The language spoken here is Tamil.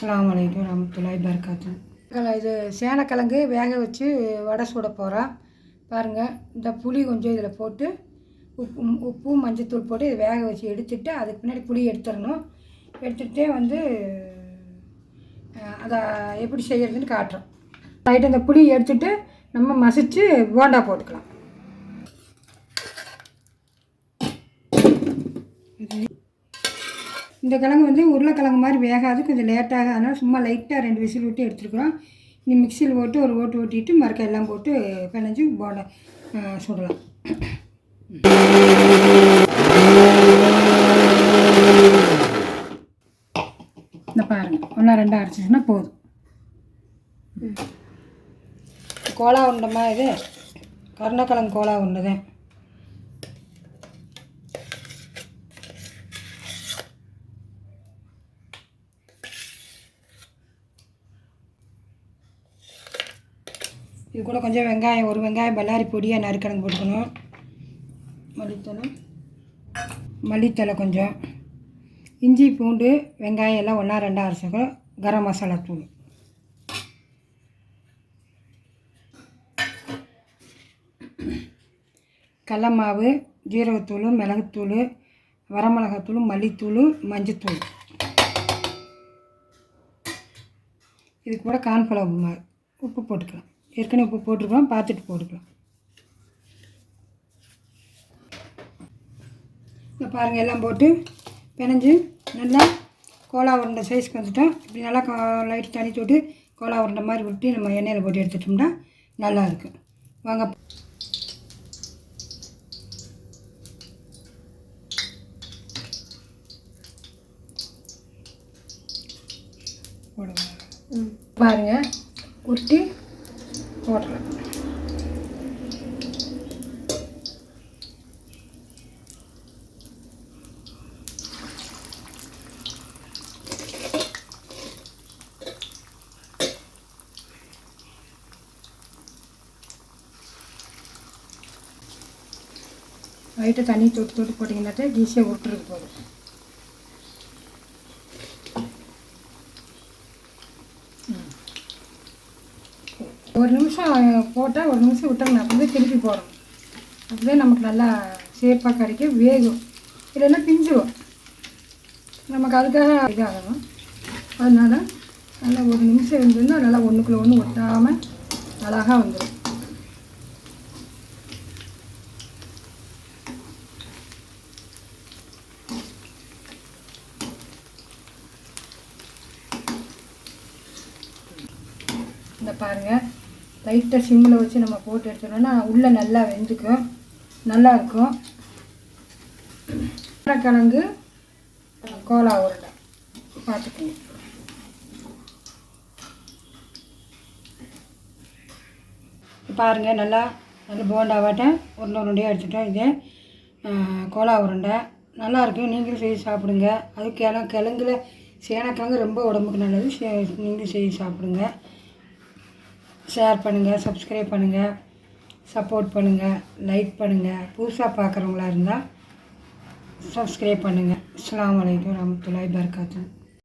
அஸ்ஸலாமு அலைக்கும் வரஹ்மத்துல்லாஹி வபரகாத்துஹு. இது சேனக்கிழங்கு வேக வச்சு வடை சுட போகிறோம். பாருங்கள், இந்த புளி கொஞ்சம் இதில் போட்டு உப்பு மஞ்சத்தூள் போட்டு இதை வேக வச்சு எடுத்துட்டு அதுக்கு பின்னாடி புளி எடுத்துடணும். எடுத்துகிட்டே அதை எப்படி செய்கிறதுன்னு காட்டுறோம். ரைட்டு, இந்த புளி எடுத்துகிட்டு நம்ம மசித்து போண்டா போட்டுக்கலாம். இந்த கிழங்கு உருளைக்கிழங்கு மாதிரி வேகாது, கொஞ்சம் லேட்டாக, அதனால் சும்மா லைட்டாக 2 விசில் விட்டு எடுத்துருக்குறோம். இனி மிக்சியில் போட்டு ஒரு ஓட்டு ஓட்டிட்டு மறுக்க எல்லாம் போட்டு பிணைஞ்சு போண்டா சுடலாம். இந்த பாருங்கள், 1-2 அரைச்சிச்சுன்னா போதும். கோலா உருண்டைமா, இது கருணக்கிழங்கு கோலா உருண்டை தான். இது கூட கொஞ்சம் வெங்காயம், ஒரு வெங்காயம் பல்லாரி பொடியாக நறுக்கிழங்கு போட்டுக்கணும். மல்லித்தலை கொஞ்சம், இஞ்சி பூண்டு வெங்காயம் எல்லாம் 1-2 அரைச்சிக்கணும். கரம் மசாலா தூள், கடல மாவு, ஜீரகத்தூள், மிளகுத்தூள், வரமிளகாத்தூள், மல்லித்தூள், மஞ்சத்தூள். இது கூட கார்ன்ஃப்ளவர் மாவு, உப்பு போட்டுக்கலாம். ஏற்கனவே உப்பு போட்டுருக்கோம், பார்த்துட்டு போட்டுக்கலாம். இப்போ பாருங்கள், எல்லாம் போட்டு பிணைஞ்சு நல்லா கோலா உருண்டை சைஸ்க்கு வந்துட்டோம். இப்படி நல்லா லைட் தண்ணி தொட்டு கோலா உருண்டை மாதிரி விட்டு நம்ம எண்ணெயில் போட்டு எடுத்துட்டோம்னா நல்லாயிருக்கும். வாங்க போடுவோம். பாருங்கள், உருட்டி போடுறேன். லைட்டாக தண்ணி தொட்டு போட்டிங்கன்னாட்டே ஈஸியாக விட்டுருக்கு போதும். ஒரு நிமிஷம் போட்டால் ஒரு நிமிஷம் விட்டோம்னா அப்படியே திருப்பி போடணும். அப்படியே நமக்கு நல்லா சேஃபாக கிடைக்கும், வேகும். இல்லைன்னா பிஞ்சிடும். நமக்கு அதுக்காக இதாகணும். அதனால் நல்லா ஒரு நிமிஷம் இருந்ததுன்னா நல்லா ஒன்றுக்குள்ளே ஒன்று ஒட்டாமல் அழகாக வந்துடும். இந்த பாருங்கள், லைட்டாக சிம்மில் வச்சு நம்ம போட்டு எடுத்துட்டோம்னா உள்ளே நல்லா வெந்துக்கும், நல்லாயிருக்கும். கிழங்கு கோலா உருண்டை பார்த்துக்கோங்க. பாருங்கள், நல்லா போண்டாவாட்டம் உருண்டையாக எடுத்துட்டோம். இது கோலா உருண்டை நல்லாயிருக்கும். நீங்களும் செய்து சாப்பிடுங்க. அதுக்கு கிழங்குல சேனக்கிழங்கு ரொம்ப உடம்புக்கு நல்லது. நீங்களும் செய்து சாப்பிடுங்க. ஷேர் பண்ணுங்கள், சப்ஸ்கிரைப் பண்ணுங்கள், சப்போர்ட் பண்ணுங்கள், லைக் பண்ணுங்கள். புதுசாக பார்க்குறவங்களா இருந்தால் சப்ஸ்கிரைப் பண்ணுங்கள். அஸ்ஸலாமு அலைக்கும் வரஹ்மத்துல்லாஹி வபரகாத்துஹு.